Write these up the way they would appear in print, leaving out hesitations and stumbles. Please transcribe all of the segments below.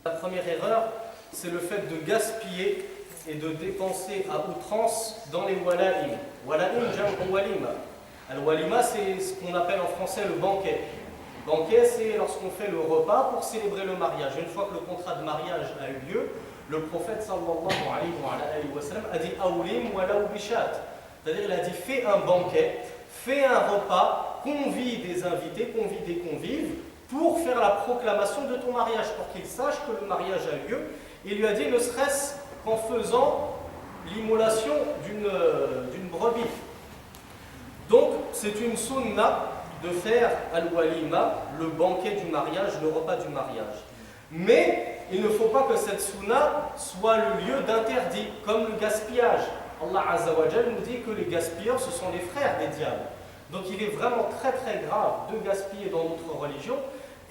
La première erreur, c'est le fait de gaspiller et de dépenser à outrance dans les wala'im. Wala'im, jam'u walima. Al-walima, c'est ce qu'on appelle en français le banquet. Banquet, c'est lorsqu'on fait le repas pour célébrer le mariage. Une fois que le contrat de mariage a eu lieu, le prophète sallallahu alayhi wa sallam a dit awlim walaw bishat. C'est-à-dire, il a dit fais un banquet, fais un repas, convie des invités, convie des convives, pour faire la proclamation de ton mariage, pour qu'ils sachent que le mariage a eu lieu. Il lui a dit, ne serait-ce qu'en faisant l'immolation d'une brebis. Donc, c'est une sunna de faire al-walima, le banquet du mariage, le repas du mariage. Mais il ne faut pas que cette sunna soit le lieu d'interdit, comme le gaspillage. Allah Azza wa Jal nous dit que les gaspilleurs, ce sont les frères des diables. Donc il est vraiment très très grave de gaspiller dans notre religion,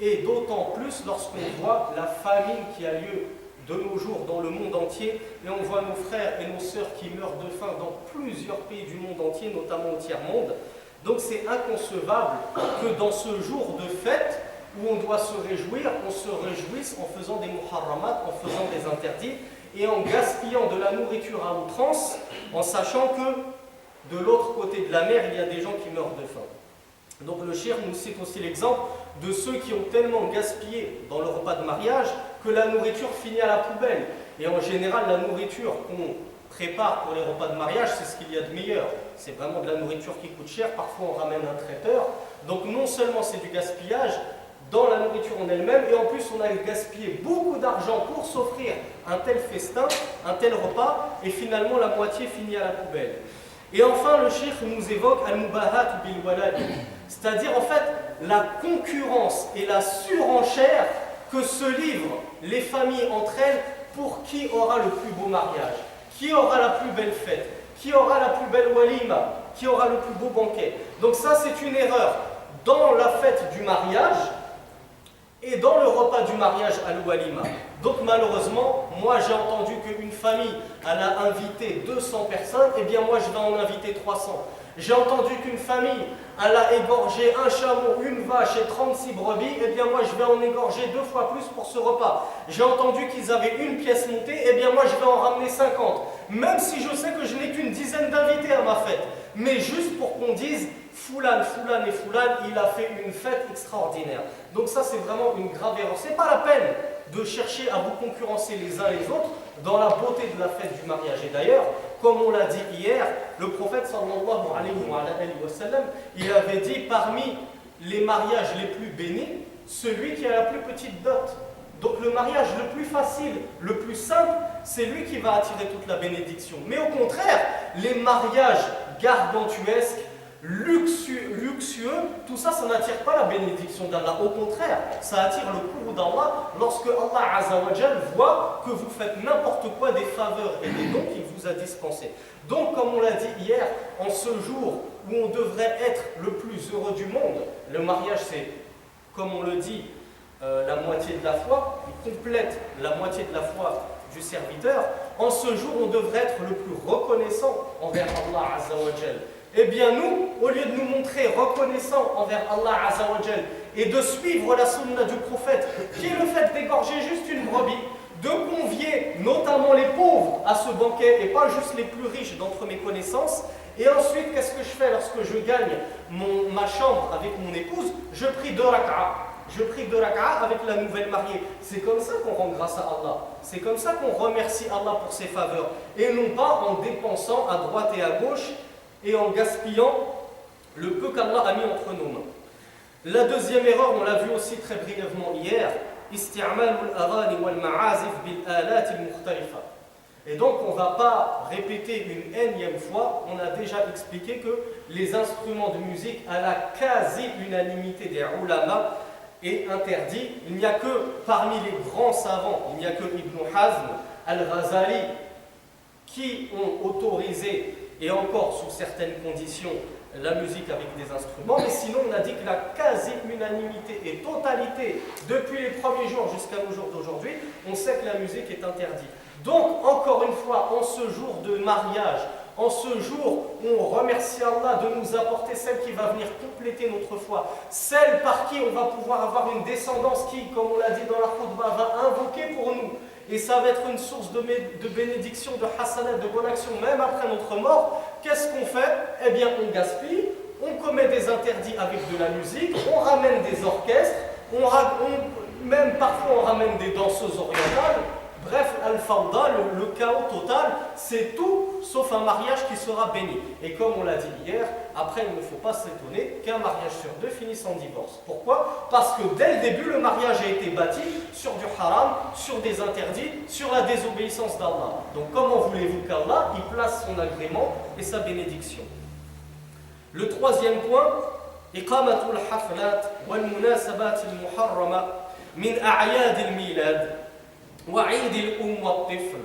et d'autant plus lorsqu'on voit la famine qui a lieu de nos jours dans le monde entier, et on voit nos frères et nos sœurs qui meurent de faim dans plusieurs pays du monde entier, notamment au tiers-monde. Donc c'est inconcevable que dans ce jour de fête, où on doit se réjouir, on se réjouisse en faisant des muharramat, en faisant des interdits, et en gaspillant de la nourriture à outrance, en sachant que de l'autre côté de la mer, il y a des gens qui meurent de faim. Donc le cheikh nous cite aussi l'exemple de ceux qui ont tellement gaspillé dans le repas de mariage que la nourriture finit à la poubelle. Et en général, la nourriture qu'on prépare pour les repas de mariage, c'est ce qu'il y a de meilleur. C'est vraiment de la nourriture qui coûte cher. Parfois, on ramène un traiteur. Donc non seulement c'est du gaspillage dans la nourriture en elle-même, et en plus on a gaspillé beaucoup d'argent pour s'offrir un tel festin, un tel repas, et finalement la moitié finit à la poubelle. Et enfin, le cheikh nous évoque al-mubahat bil walad, c'est-à-dire en fait la concurrence et la surenchère que se livrent les familles entre elles pour qui aura le plus beau mariage, qui aura la plus belle fête, qui aura la plus belle walima, qui aura le plus beau banquet. Donc ça, c'est une erreur dans la fête du mariage et dans le repas du mariage al-walima. Donc malheureusement, moi j'ai entendu qu'une famille elle a invité 200 personnes, et bien moi je vais en inviter 300. J'ai entendu qu'une famille elle a égorgé un chameau, une vache et 36 brebis, et bien moi je vais en égorger 2 fois plus pour ce repas. J'ai entendu qu'ils avaient une pièce montée, et bien moi je vais en ramener 50. Même si je sais que je n'ai qu'une dizaine d'invités à ma fête, mais juste pour qu'on dise Foulan, Foulan et Foulan, il a fait une fête extraordinaire. Donc ça c'est vraiment une grave erreur. C'est pas la peine de chercher à vous concurrencer les uns les autres dans la beauté de la fête du mariage. Et d'ailleurs, comme on l'a dit hier, le prophète sallallahu alayhi wa sallam, il avait dit parmi les mariages les plus bénis, celui qui a la plus petite dot. Donc le mariage le plus facile, le plus simple, c'est lui qui va attirer toute la bénédiction. Mais au contraire, les mariages gargantuesques, luxueux, tout ça, ça n'attire pas la bénédiction d'Allah. Au contraire, ça attire le courroux d'Allah lorsque Allah Azza wa Jal voit que vous faites n'importe quoi des faveurs et des dons qu'il vous a dispensés. Donc, comme on l'a dit hier, en ce jour où on devrait être le plus heureux du monde, le mariage c'est, comme on le dit, la moitié de la foi, il complète la moitié de la foi du serviteur. En ce jour, on devrait être le plus reconnaissant envers Allah Azza wa Jal. Eh bien nous, au lieu de nous montrer reconnaissants envers Allah Azza wa Jal et de suivre la sunna du prophète, qui est le fait d'égorger juste une brebis, de convier notamment les pauvres à ce banquet et pas juste les plus riches d'entre mes connaissances, et ensuite qu'est-ce que je fais lorsque je gagne ma chambre avec mon épouse? Je prie 2 rak'a. Je prie 2 rak'a avec la nouvelle mariée. C'est comme ça qu'on rend grâce à Allah. C'est comme ça qu'on remercie Allah pour ses faveurs. Et non pas en dépensant à droite et à gauche et en gaspillant le peu qu'Allah a mis entre nos mains. La deuxième erreur, on l'a vu aussi très brièvement hier, isti'malul aghani wal ma'azif bil alat al mukhtalifa. Et donc on ne va pas répéter une énième fois, on a déjà expliqué que les instruments de musique à la quasi-unanimité des ulama est interdit. Il n'y a que parmi les grands savants, il n'y a que Ibn Hazm, Al-Ghazali qui ont autorisé, et encore sous certaines conditions, la musique avec des instruments, mais sinon on a dit que la quasi-unanimité et totalité, depuis les premiers jours jusqu'à nos jours d'aujourd'hui, on sait que la musique est interdite. Donc, encore une fois, en ce jour de mariage, En ce jour, on remercie Allah de nous apporter celle qui va venir compléter notre foi, celle par qui on va pouvoir avoir une descendance qui, comme on l'a dit dans la khutbah, va invoquer pour nous. Et ça va être une source de bénédiction, de hasanat, de bonne action, même après notre mort. Qu'est-ce qu'on fait? Eh bien, on gaspille, on commet des interdits avec de la musique, on ramène des orchestres, même parfois on ramène des danseuses orientales. Bref, al-fawda, le chaos total, c'est tout sauf un mariage qui sera béni. Et comme on l'a dit hier, après il ne faut pas s'étonner qu'un mariage sur deux finisse en divorce. Pourquoi? Parce que dès le début, le mariage a été bâti sur du haram, sur des interdits, sur la désobéissance d'Allah. Donc comment voulez-vous qu'Allah y place son agrément et sa bénédiction? Le troisième point, iqamatul haflat wal munasabat al muharrama min a'yad al milad وعيد الأم والطفل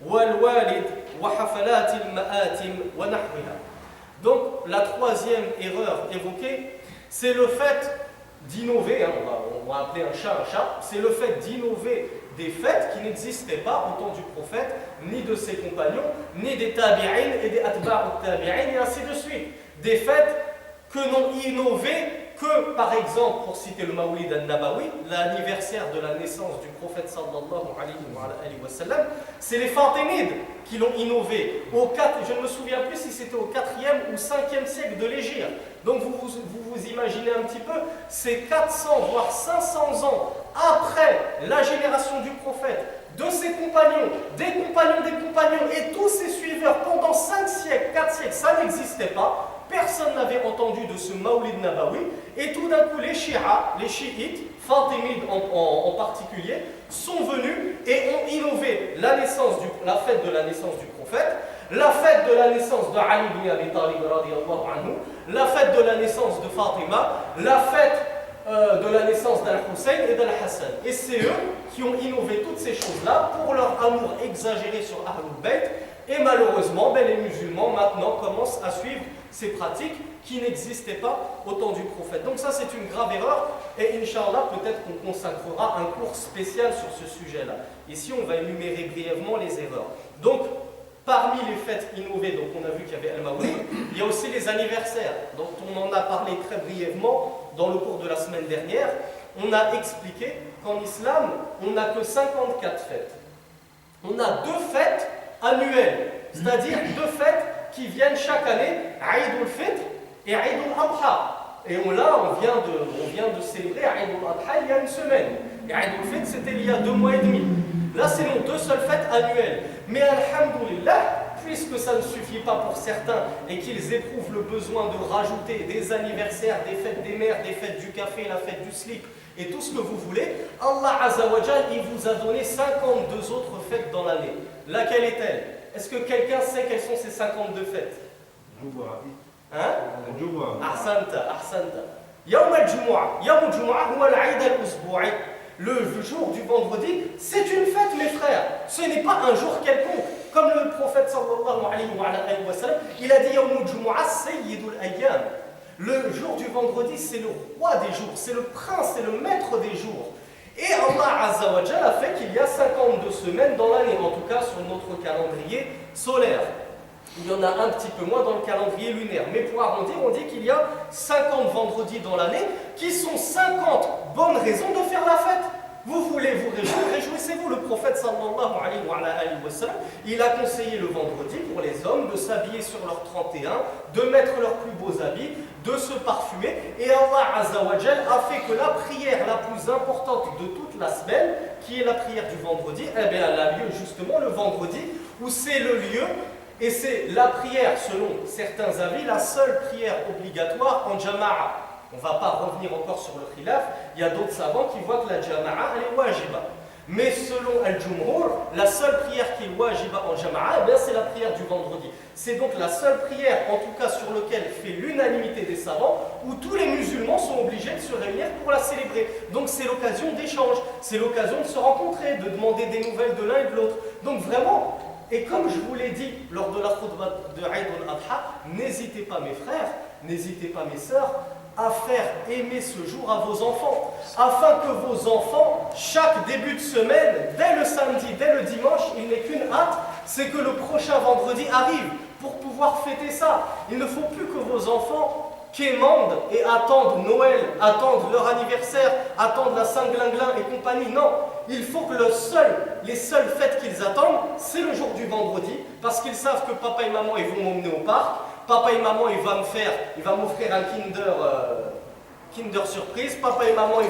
والوالد وحفلات المآتم ونحوها. Donc la troisième erreur évoquée, c'est le fait d'innover, on va appeler un chat, c'est le fait d'innover des fêtes qui n'existaient pas au temps du prophète, ni de ses compagnons, ni des tabi'in et des atba'u tabi'in, et ainsi de suite. Des fêtes que n'ont innové que, par exemple, pour citer le Mawlid al-Nabawi, l'anniversaire de la naissance du prophète sallallahu alayhi wa sallam, c'est les Fatimides qui l'ont innové. Je ne me souviens plus si c'était au 4e ou 5e siècle de l'Hégire. Donc vous imaginez un petit peu, c'est 400 voire 500 ans après la génération du prophète, de ses compagnons, des compagnons et tous ses suiveurs pendant 5 siècles, 4 siècles, ça n'existait pas. Personne n'avait entendu de ce Mawlid Nabawi, et tout d'un coup les chiites, Fatimides en particulier, sont venus et ont innové la fête de la naissance du prophète, la fête de la naissance de Ali ibn Abi Talib radiyallahu anhu, la fête de la naissance de Fatima, la fête de la naissance d'Al-Hussein et d'Al-Hassan. Et c'est eux qui ont innové toutes ces choses-là pour leur amour exagéré sur Ahlul Bayt, et malheureusement, les musulmans maintenant commencent à suivre ces pratiques qui n'existaient pas au temps du prophète. Donc ça c'est une grave erreur, et Inch'Allah peut-être qu'on consacrera un cours spécial sur ce sujet-là. Ici on va énumérer brièvement les erreurs. Donc parmi les fêtes innovées, donc on a vu qu'il y avait Al-Mawlid, il y a aussi les anniversaires, dont on en a parlé très brièvement dans le cours de la semaine dernière. On a expliqué qu'en islam, on n'a que 54 fêtes. On a 2 fêtes annuelles, c'est-à-dire 2 fêtes qui viennent chaque année, Aïd al-Fitr et Aïd al-Adha. Et on vient de célébrer Aïd al-Adha il y a une semaine. Et Aïd al-Fitr c'était il y a 2 mois et demi. Là c'est nos 2 seules fêtes annuelles. Mais alhamdoulilah, puisque ça ne suffit pas pour certains et qu'ils éprouvent le besoin de rajouter des anniversaires, des fêtes des mères, des fêtes du café, la fête du slip et tout ce que vous voulez, Allah Azza wa Jal, il vous a donné 52 autres fêtes dans l'année. Laquelle est-elle? Est-ce que quelqu'un sait quelles sont ces 52 fêtes? Hein? Ahsanta. Yawm al-Jumu'ah. Yawm al-Jumu'ah huwa al-Eid al-Usbu'i. Le jour du vendredi, c'est une fête, mes frères. Ce n'est pas un jour quelconque. Comme le prophète sallallahu alayhi wa sallam, il a dit Yawm al-Jumu'ah sayyidul ayyam. Le jour du vendredi, c'est le roi des jours, c'est le prince, c'est le maître des jours. Et Allah Azza wa Jalla a fait qu'il y a 52 semaines dans l'année, en tout cas sur notre calendrier solaire. Il y en a un petit peu moins dans le calendrier lunaire. Mais pour arrondir, on dit qu'il y a 50 vendredis dans l'année qui sont 50 bonnes raisons de faire la fête. Vous voulez vous réjouir, réjouissez-vous. Le prophète sallallahu alayhi wa sallam, il a conseillé le vendredi pour les hommes de s'habiller sur leur 31, de mettre leurs plus beaux habits, de se parfumer. Et Allah Azza wa Jal a fait que la prière la plus importante de toute la semaine, qui est la prière du vendredi, eh bien, elle a lieu justement le vendredi, où c'est le lieu, et c'est la prière, selon certains avis, la seule prière obligatoire en jama'a. On ne va pas revenir encore sur le khilaf, il y a d'autres savants qui voient que la jama'a, elle est wajiba. Mais selon Al-Jumhur, la seule prière qui est wajiba en jama'a, eh bien, c'est la prière du vendredi. C'est donc la seule prière, en tout cas sur laquelle fait l'unanimité des savants, où tous les musulmans sont obligés de se réunir pour la célébrer. Donc c'est l'occasion d'échange, c'est l'occasion de se rencontrer, de demander des nouvelles de l'un et de l'autre. Donc vraiment, et comme je vous l'ai dit lors de la khutbah de Eid al-Adha, n'hésitez pas mes frères, n'hésitez pas mes sœurs, à faire aimer ce jour à vos enfants, afin que vos enfants, chaque début de semaine, dès le samedi, dès le dimanche, il n'est qu'une hâte, c'est que le prochain vendredi arrive, pour pouvoir fêter ça. Il ne faut plus que vos enfants quémandent et attendent Noël, attendent leur anniversaire, attendent la Saint-Glinglin et compagnie. Non, il faut que les seules fêtes qu'ils attendent, c'est le jour du vendredi, parce qu'ils savent que papa et maman ils vont m'emmener au parc, papa et maman il va m'offrir un Kinder surprise, papa et maman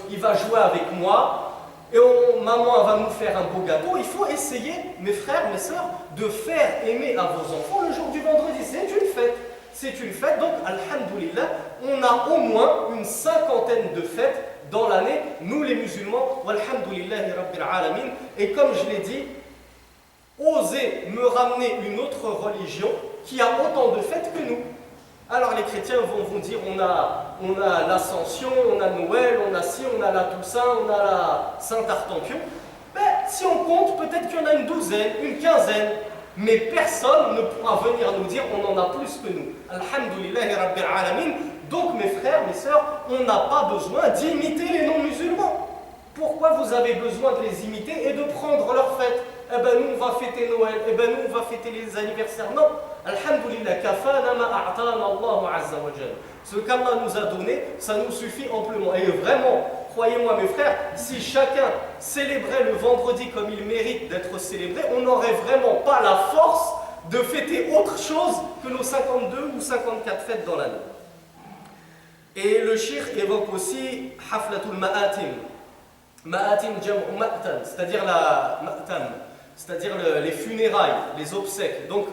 il va jouer avec moi, et maman elle va nous faire un beau gâteau. Il faut essayer, mes frères, mes sœurs, de faire aimer à vos enfants le jour du vendredi. C'est une fête. C'est une fête, donc, alhamdoulilah, on a au moins une cinquantaine de fêtes dans l'année, nous les musulmans, walhamdoulillahi rabbil alamin. Et comme je l'ai dit, osez me ramener une autre religion qui a autant de fêtes que nous. Alors les chrétiens vont dire on a l'Ascension, on a Noël, on a ci, on a la Toussaint, on a la Saint-Artempion. Mais si on compte, peut-être qu'il y en a une douzaine, une quinzaine. Mais personne ne pourra venir nous dire on en a plus que nous. Alhamdulillahi Rabbil Alamin. Donc mes frères, mes sœurs, on n'a pas besoin d'imiter les non-musulmans. Pourquoi vous avez besoin de les imiter et de prendre leurs fêtes? Eh ben nous on va fêter Noël, eh ben nous on va fêter les anniversaires. Non. Alhamdulillah, kafana ma a'tana Allahu azza wa jalla. Ce qu'Allah nous a donné, ça nous suffit amplement. Et vraiment, croyez-moi mes frères, si chacun célébrait le vendredi comme il mérite d'être célébré, on n'aurait vraiment pas la force de fêter autre chose que nos 52 ou 54 fêtes dans l'année. Et le shir évoque aussi haflatul ma'atim. Ma'atim jam'u ma'tan, c'est-à-dire les funérailles, les obsèques. Donc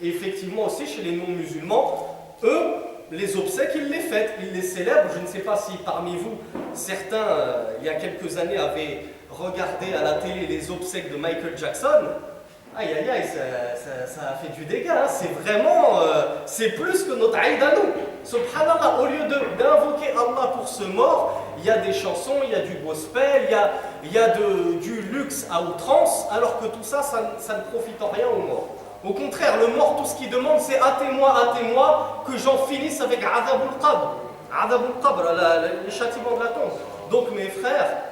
effectivement aussi chez les non-musulmans, eux, les obsèques, ils les fêtent, ils les célèbrent. Je ne sais pas si parmi vous, certains, il y a quelques années, avaient regardé à la télé les obsèques de Michael Jackson. Aïe aïe aïe, ça a fait du dégât. Hein. C'est vraiment, c'est plus que notre Aïd à nous. Subhanallah, au lieu d'invoquer Allah pour ce mort, il y a des chansons, il y a du gospel, il y a du luxe à outrance, alors que tout ça, ça ne profite en rien au mort. Au contraire, le mort, tout ce qu'il demande, c'est hâtez-moi, que j'en finisse avec Adabul Qabr, les châtiments de la tombe. Donc mes frères,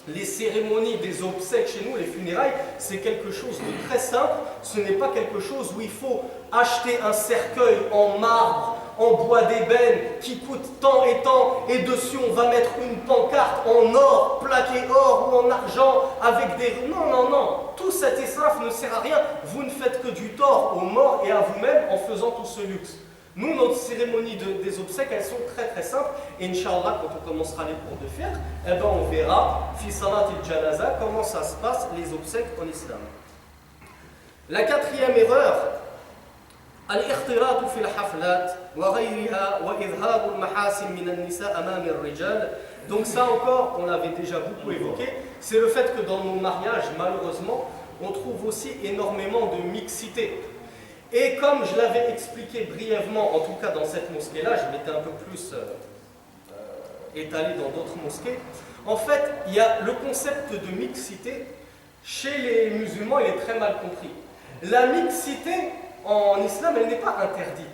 les cérémonies des obsèques chez nous, les funérailles, c'est quelque chose de très simple. Ce n'est pas quelque chose où il faut acheter un cercueil en marbre, en bois d'ébène, qui coûte tant et tant, et dessus on va mettre une pancarte en or, plaquée or ou en argent, avec des... Non. Tout cet israf ne sert à rien. Vous ne faites que du tort aux morts et à vous-même en faisant tout ce luxe. Nous, notre cérémonie des obsèques, elles sont très très simples. Et Inch'Allah, quand on commencera les cours de fiqh, eh ben on verra, fi salat al-janaza, comment ça se passe, les obsèques en islam. La quatrième erreur, al-ikhtiratu fi al-haflat wa ghayriha wa idharu al-mahasin min al-nisa amam al-rijal. Donc ça encore, on l'avait déjà beaucoup évoqué, c'est le fait que dans nos mariages, malheureusement, on trouve aussi énormément de mixité. Et comme je l'avais expliqué brièvement, en tout cas dans cette mosquée-là, je m'étais un peu plus étalé dans d'autres mosquées, en fait, il y a le concept de mixité, chez les musulmans, il est très mal compris. La mixité, en islam, elle n'est pas interdite.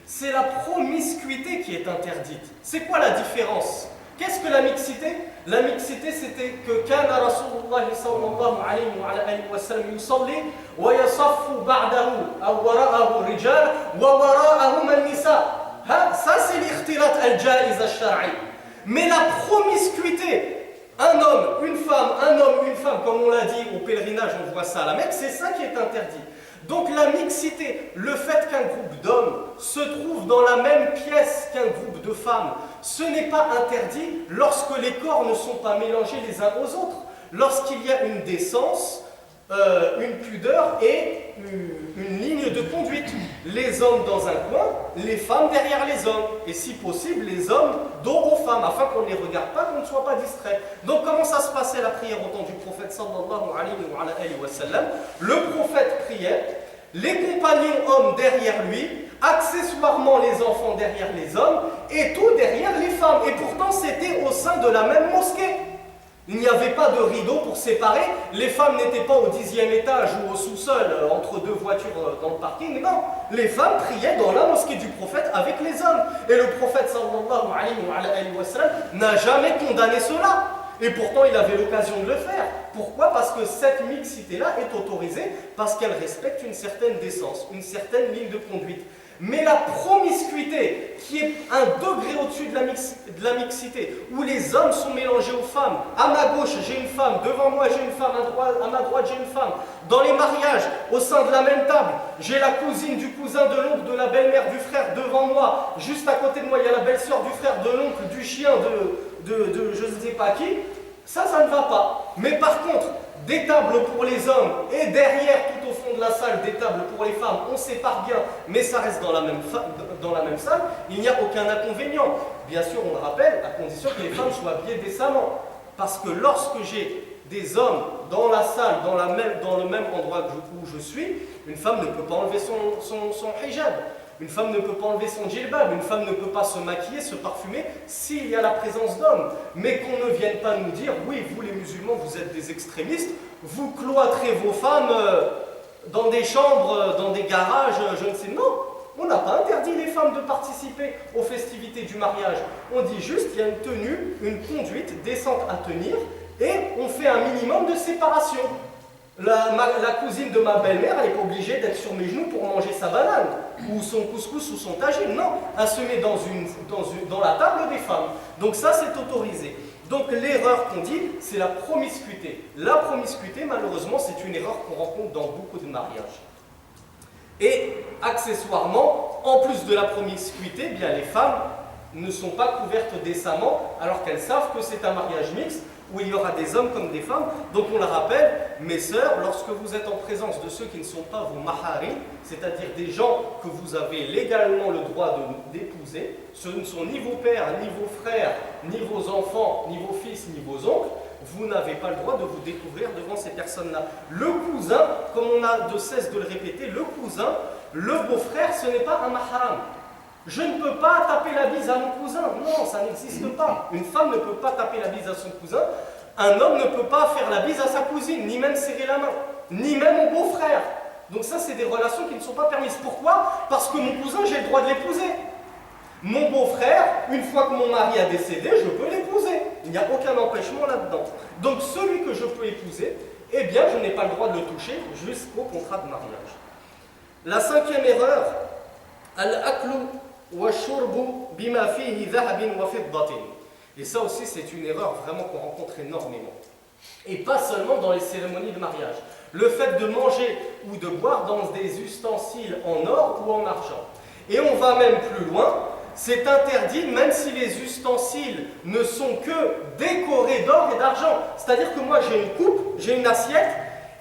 C'est la promiscuité qui est interdite. C'est quoi la différence ? Qu'est-ce que la mixité? La mixité, c'était que kana Rasulullah sallallahu alayhi wa sallam yusalli wa yasaffu ba'dahu aw wara'ahu rijal wa wara'ahum an-nisa. Ça c'est l'ikhtilat al-jaiz al-shar'i. Mais la promiscuité, un homme, une femme, comme on l'a dit au pèlerinage, on voit ça à la Mecque, c'est ça qui est interdit. Donc la mixité, le fait qu'un groupe d'hommes se trouve dans la même pièce qu'un groupe de femmes, ce n'est pas interdit lorsque les corps ne sont pas mélangés les uns aux autres. Lorsqu'il y a une décence, une pudeur et une ligne de conduite. Les hommes dans un coin, les femmes derrière les hommes. Et si possible, les hommes dos aux femmes, afin qu'on ne les regarde pas, qu'on ne soit pas distrait. Donc comment ça se passait la prière au temps du prophète sallallahu alayhi wa sallam? Le prophète priait, les compagnons hommes derrière lui, accessoirement les enfants derrière les hommes, et tout derrière les femmes. Et pourtant c'était au sein de la même mosquée. Il n'y avait pas de rideau pour séparer, les femmes n'étaient pas au 10e étage ou au sous-sol entre deux voitures dans le parking, non, les femmes priaient dans la mosquée du prophète avec les hommes. Et le prophète sallallahu alayhi wa sallam n'a jamais condamné cela. Et pourtant, il avait l'occasion de le faire. Pourquoi? Parce que cette mixité-là est autorisée, parce qu'elle respecte une certaine décence, une certaine ligne de conduite. Mais la promiscuité, qui est un degré au-dessus de la mixité, où les hommes sont mélangés aux femmes, à ma gauche j'ai une femme, devant moi j'ai une femme, à ma droite j'ai une femme, dans les mariages, au sein de la même table, j'ai la cousine du cousin, de l'oncle, de la belle-mère, du frère devant moi, juste à côté de moi il y a la belle-sœur du frère, de l'oncle, du chien, de je ne sais pas qui, ça ne va pas. Mais par contre, des tables pour les hommes et derrière, tout au fond de la salle, des tables pour les femmes, on sépare bien, mais ça reste dans la même salle, il n'y a aucun inconvénient. Bien sûr, on le rappelle, à condition que les femmes soient habillées décemment. Parce que lorsque j'ai des hommes dans la salle, dans le même endroit où je suis, une femme ne peut pas enlever son hijab. Une femme ne peut pas enlever son djilbab, une femme ne peut pas se maquiller, se parfumer s'il y a la présence d'hommes. Mais qu'on ne vienne pas nous dire, oui, vous les musulmans, vous êtes des extrémistes, vous cloîtrez vos femmes dans des chambres, dans des garages, je ne sais. Non, on n'a pas interdit les femmes de participer aux festivités du mariage. On dit juste qu'il y a une tenue, une conduite décente à tenir, et on fait un minimum de séparation. La cousine de ma belle-mère, elle n'est pas obligée d'être sur mes genoux pour manger sa banane, ou son couscous, ou son tagine. Non, elle se met dans la table des femmes. Donc ça, c'est autorisé. Donc l'erreur qu'on dit, c'est la promiscuité. La promiscuité, malheureusement, c'est une erreur qu'on rencontre dans beaucoup de mariages. Et accessoirement, en plus de la promiscuité, bien, les femmes ne sont pas couvertes décemment, alors qu'elles savent que c'est un mariage mixte, où il y aura des hommes comme des femmes. Donc on le rappelle, mes sœurs, lorsque vous êtes en présence de ceux qui ne sont pas vos maharim, c'est-à-dire des gens que vous avez légalement le droit d'épouser, ce ne sont ni vos pères, ni vos frères, ni vos enfants, ni vos fils, ni vos oncles, vous n'avez pas le droit de vous découvrir devant ces personnes-là. Le cousin, comme on a de cesse de le répéter, le cousin, le beau-frère, ce n'est pas un mahram. Je ne peux pas taper la bise à mon cousin. Non, ça n'existe pas. Une femme ne peut pas taper la bise à son cousin. Un homme ne peut pas faire la bise à sa cousine, ni même serrer la main, ni même au beau-frère. Donc ça, c'est des relations qui ne sont pas permises. Pourquoi? Parce que mon cousin, j'ai le droit de l'épouser. Mon beau-frère, une fois que mon mari a décédé, je peux l'épouser. Il n'y a aucun empêchement là-dedans. Donc celui que je peux épouser, eh bien, je n'ai pas le droit de le toucher jusqu'au contrat de mariage. La cinquième erreur, al-aklu. Et ça aussi, c'est une erreur vraiment qu'on rencontre énormément. Et pas seulement dans les cérémonies de mariage. Le fait de manger ou de boire dans des ustensiles en or ou en argent. Et on va même plus loin, c'est interdit même si les ustensiles ne sont que décorés d'or et d'argent. C'est-à-dire que moi j'ai une coupe, j'ai une assiette,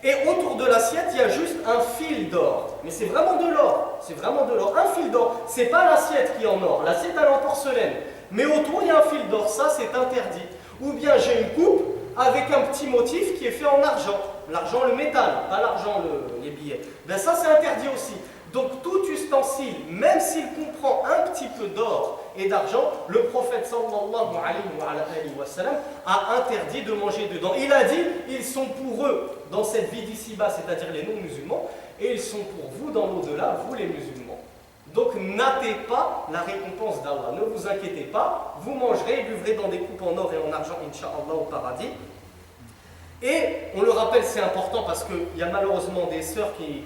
et autour de l'assiette, il y a juste un fil d'or. Mais c'est vraiment de l'or. C'est vraiment de l'or. Un fil d'or. C'est pas l'assiette qui est en or. L'assiette, elle est en porcelaine. Mais autour, il y a un fil d'or. Ça, c'est interdit. Ou bien j'ai une coupe avec un petit motif qui est fait en argent. L'argent, le métal, pas l'argent, les billets. Ben ça, c'est interdit aussi. Donc tout ustensile, même s'il comprend un petit peu d'or et d'argent, le prophète sallallahu alayhi wa sallam a interdit de manger dedans. Il a dit, ils sont pour eux dans cette vie d'ici-bas, c'est-à-dire les non-musulmans, et ils sont pour vous dans l'au-delà, vous les musulmans. Donc n'attez pas la récompense d'Allah, ne vous inquiétez pas, vous mangerez et buvrez dans des coupes en or et en argent, incha'Allah, au paradis. Et on le rappelle, c'est important parce qu'il y a malheureusement des sœurs qui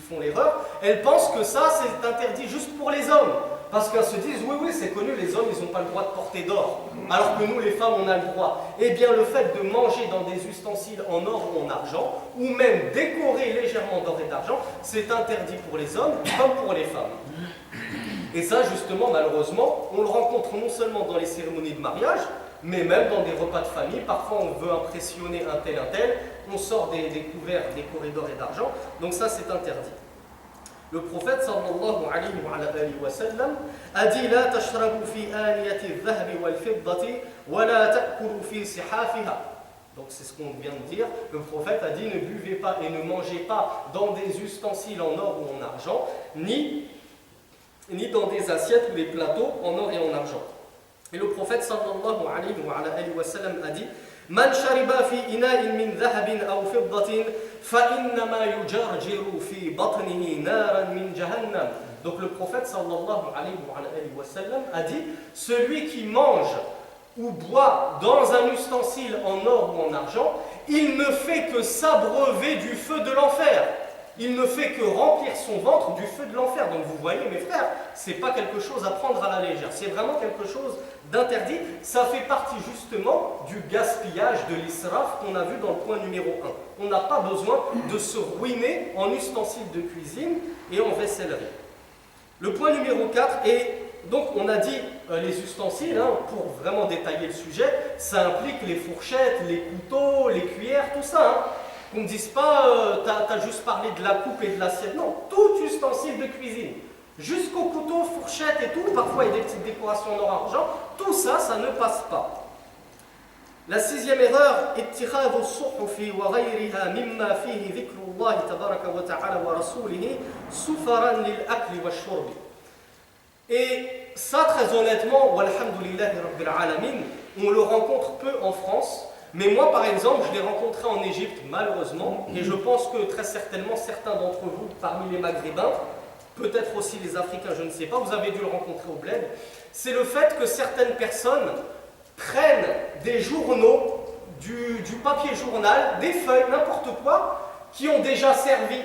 font l'erreur, elles pensent que ça c'est interdit juste pour les hommes. Parce qu'elles se disent, oui, c'est connu, les hommes, ils n'ont pas le droit de porter d'or. Alors que nous, les femmes, on a le droit. Eh bien, le fait de manger dans des ustensiles en or ou en argent, ou même décorer légèrement d'or et d'argent, c'est interdit pour les hommes comme pour les femmes. Et ça, justement, malheureusement, on le rencontre non seulement dans les cérémonies de mariage, mais même dans des repas de famille. Parfois, on veut impressionner un tel, on sort des couverts décorés d'or et d'argent. Donc ça, c'est interdit. Le prophète sallallahu alayhi wa sallam a dit La tashrabu fi aniyati al-dhahabi wal-fiddati wa la ta'kulu fi sihafiha. Donc c'est ce qu'on vient de dire. Le prophète a dit ne buvez pas et ne mangez pas dans des ustensiles en or ou en argent, ni dans des assiettes ou des plateaux en or et en argent. Et le prophète sallallahu alayhi wa sallam a dit Man shariba fi ina'in min dhahabin aw fiddatin fa innama yujarjiru fi batnihi naran min jahannam. Donc le prophète sallallahu alayhi wa sallam a dit celui qui mange ou boit dans un ustensile en or ou en argent, il ne fait que s'abreuver du feu de l'enfer. Il ne fait que remplir son ventre du feu de l'enfer. Donc vous voyez mes frères, c'est pas quelque chose à prendre à la légère, c'est vraiment quelque chose d'interdit. Ça fait partie justement du gaspillage, de l'israf qu'on a vu dans le point numéro 1. On n'a pas besoin de se ruiner en ustensiles de cuisine et en vaissellerie. Le point numéro 4 est, donc on a dit les ustensiles, pour vraiment détailler le sujet, ça implique les fourchettes, les couteaux, les cuillères, tout ça. Qu'on ne dise pas, t'as juste parlé de la coupe et de l'assiette. Non, tout ustensile de cuisine, jusqu'au couteau, fourchette et tout, parfois il y a des petites décorations en or argent, tout ça, ça ne passe pas. La 6e erreur, اتخاذ الصحف وغيرها مما فيه ذكر الله تبارك وتعالى ورسوله سفرا للأكل والشرب. Et ça, très honnêtement, walhamdulillahi rabbil alamin, on le rencontre peu en France. Mais moi, par exemple, je l'ai rencontré en Égypte, malheureusement, et je pense que très certainement certains d'entre vous, parmi les Maghrébins, peut-être aussi les Africains, je ne sais pas, vous avez dû le rencontrer au bled, c'est le fait que certaines personnes prennent des journaux, du papier journal, des feuilles, n'importe quoi, qui ont déjà servi.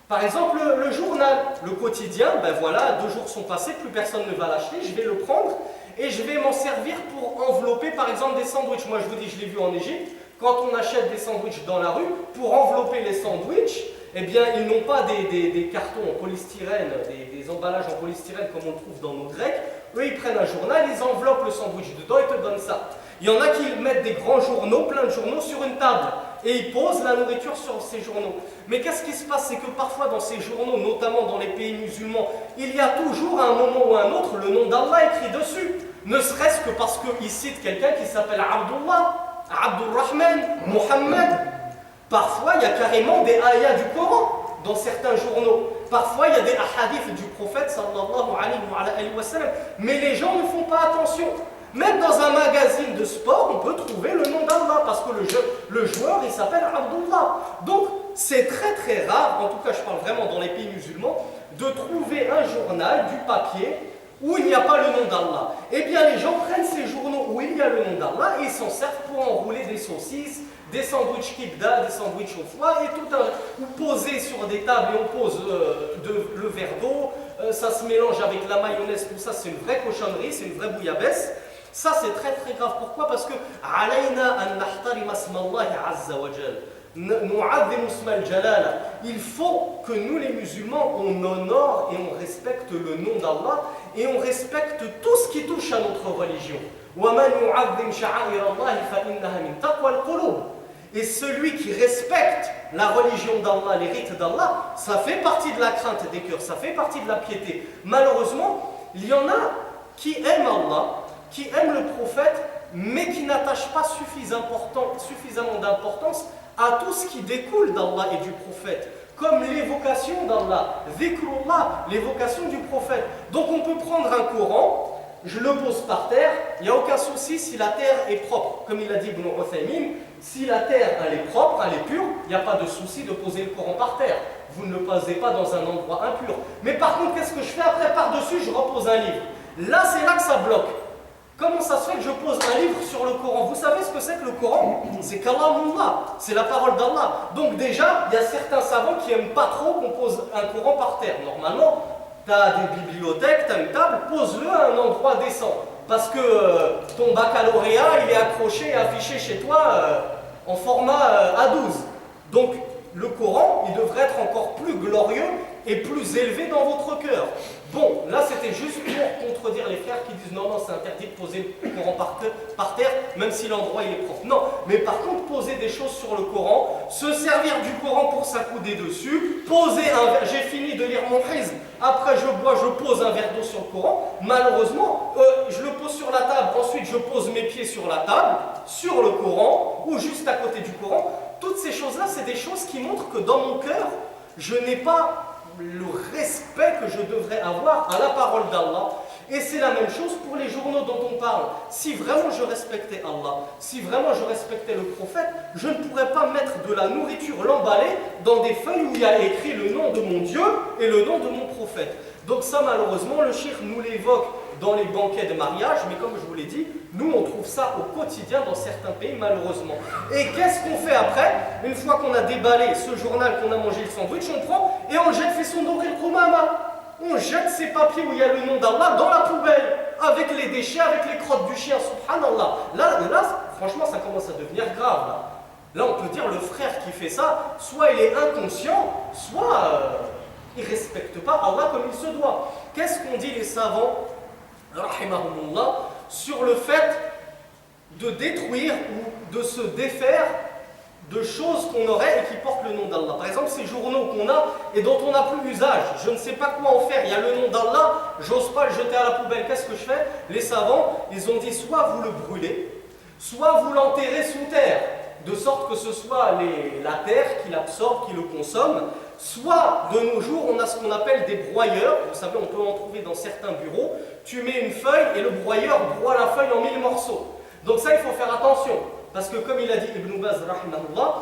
Par exemple, le journal, le quotidien, ben voilà, 2 jours sont passés, plus personne ne va l'acheter, je vais le prendre, et je vais m'en servir pour envelopper par exemple des sandwichs. Moi je vous dis, je l'ai vu en Égypte, quand on achète des sandwichs dans la rue, pour envelopper les sandwichs, eh bien ils n'ont pas des cartons en polystyrène, des emballages en polystyrène comme on le trouve dans nos grecs. Eux ils prennent un journal, ils enveloppent le sandwich dedans et te donnent ça. Il y en a qui mettent des grands journaux, plein de journaux sur une table et ils posent la nourriture sur ces journaux. Mais qu'est-ce qui se passe? C'est que parfois dans ces journaux, notamment dans les pays musulmans, il y a toujours à un moment ou à un autre le nom d'Allah écrit dessus. Ne serait-ce que parce qu'il cite quelqu'un qui s'appelle Abdullah, Abdurrahman, Mohammed. Parfois, il y a carrément des ayats du Coran dans certains journaux. Parfois, il y a des ahadiths du prophète sallallahu alayhi wa sallam. Mais les gens ne font pas attention. Même dans un magazine de sport, on peut trouver le nom d'Allah parce que le joueur, il s'appelle Abdullah. Donc, c'est très très rare, en tout cas je parle vraiment dans les pays musulmans, de trouver un journal, du papier, où il n'y a pas le nom d'Allah. Eh bien, les gens prennent ces journaux où il y a le nom d'Allah et ils s'en servent pour enrouler des saucisses, des sandwichs kibda, des sandwichs au foie, et ou poser sur des tables et on pose le verre d'eau, ça se mélange avec la mayonnaise, tout ça, c'est une vraie cochonnerie, c'est une vraie bouillabaisse. Ça, c'est très très grave. Pourquoi? Parce que il faut que nous les musulmans, on honore et on respecte le nom d'Allah et on respecte tout ce qui touche à notre religion. Et celui qui respecte la religion d'Allah, les rites d'Allah, ça fait partie de la crainte des cœurs, ça fait partie de la piété. Malheureusement, il y en a qui aiment Allah, qui aiment le prophète, mais qui n'attachent pas suffisamment d'importance à tout ce qui découle d'Allah et du prophète, comme l'évocation d'Allah, dhikrullah, l'évocation du prophète. Donc on peut prendre un Coran, je le pose par terre, il n'y a aucun souci si la terre est propre. Comme il a dit Ibn Uthaymin, si la terre elle est propre, elle est pure, il n'y a pas de souci de poser le Coran par terre. Vous ne le posez pas dans un endroit impur. Mais par contre, qu'est-ce que je fais après? Par-dessus, je repose un livre. Là, c'est là que ça bloque. Comment ça se fait que je pose un livre sur le Coran? Vous savez ce que c'est que le Coran? C'est kalamullah, c'est la parole d'Allah. Donc déjà, il y a certains savants qui n'aiment pas trop qu'on pose un Coran par terre. Normalement, tu as des bibliothèques, tu as une table, pose-le à un endroit décent. Parce que ton baccalauréat, il est accroché et affiché chez toi en format A12. Donc, le Coran, il devrait être encore plus glorieux et plus élevé dans votre cœur. Bon, là c'était juste pour contredire les frères qui disent non, c'est interdit de poser le Coran par terre, même si l'endroit il est propre. Non, mais par contre, poser des choses sur le Coran, se servir du Coran pour s'accouder dessus, poser un verre, j'ai fini de lire mon hizb, après je bois, je pose un verre d'eau sur le Coran, malheureusement, je le pose sur la table, ensuite je pose mes pieds sur la table, sur le Coran, ou juste à côté du Coran. Toutes ces choses-là, c'est des choses qui montrent que dans mon cœur, je n'ai pas le respect que je devrais avoir à la parole d'Allah. Et c'est la même chose pour les journaux dont on parle. Si vraiment je respectais Allah, si vraiment je respectais le prophète, je ne pourrais pas mettre de la nourriture, l'emballer dans des feuilles où il y a écrit le nom de mon Dieu et le nom de mon prophète. Donc ça, malheureusement, le cheikh nous l'évoque dans les banquets de mariage, mais comme je vous l'ai dit, nous on trouve ça au quotidien dans certains pays malheureusement. Et qu'est-ce qu'on fait après? Une fois qu'on a déballé ce journal, qu'on a mangé le sandwich, on prend et on le jette, fait son doril kumama. On jette ces papiers où il y a le nom d'Allah dans la poubelle, avec les déchets, avec les crottes du chien, subhanallah. Là, franchement, ça commence à devenir grave. Là, on peut dire le frère qui fait ça, soit il est inconscient, soit il ne respecte pas Allah comme il se doit. Qu'est-ce qu'ont dit les savants, rahimahumullah, sur le fait de détruire ou de se défaire de choses qu'on aurait et qui portent le nom d'Allah. Par exemple, ces journaux qu'on a et dont on n'a plus usage, je ne sais pas quoi en faire, il y a le nom d'Allah, j'ose pas le jeter à la poubelle, qu'est-ce que je fais? Les savants, ils ont dit soit vous le brûlez, soit vous l'enterrez sous terre, de sorte que ce soit la terre qui l'absorbe, qui le consomme, soit de nos jours, on a ce qu'on appelle des broyeurs, vous savez, on peut en trouver dans certains bureaux, tu mets une feuille et le broyeur broie la feuille en 1000 morceaux. Donc ça, il faut faire attention. Parce que comme il a dit Ibn Baz, rahimahullah,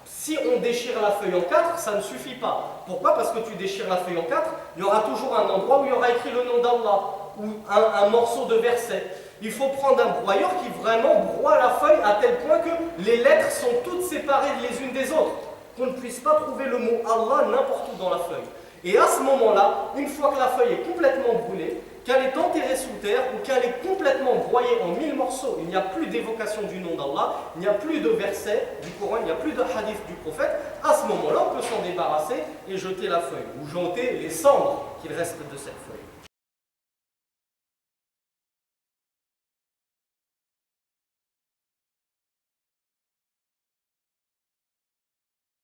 si on déchire la feuille en 4, ça ne suffit pas. Pourquoi? Parce que tu déchires la feuille en 4, il y aura toujours un endroit où il y aura écrit le nom d'Allah, ou un morceau de verset. Il faut prendre un broyeur qui vraiment broie la feuille à tel point que les lettres sont toutes séparées les unes des autres, qu'on ne puisse pas trouver le mot Allah n'importe où dans la feuille. Et à ce moment-là, une fois que la feuille est complètement brûlée, qu'elle est enterrée sous terre ou qu'elle est complètement broyée en 1000 morceaux, il n'y a plus d'évocation du nom d'Allah, il n'y a plus de versets du Coran, il n'y a plus de hadith du prophète, à ce moment-là, on peut s'en débarrasser et jeter la feuille, ou jeter les cendres qu'il reste de cette feuille.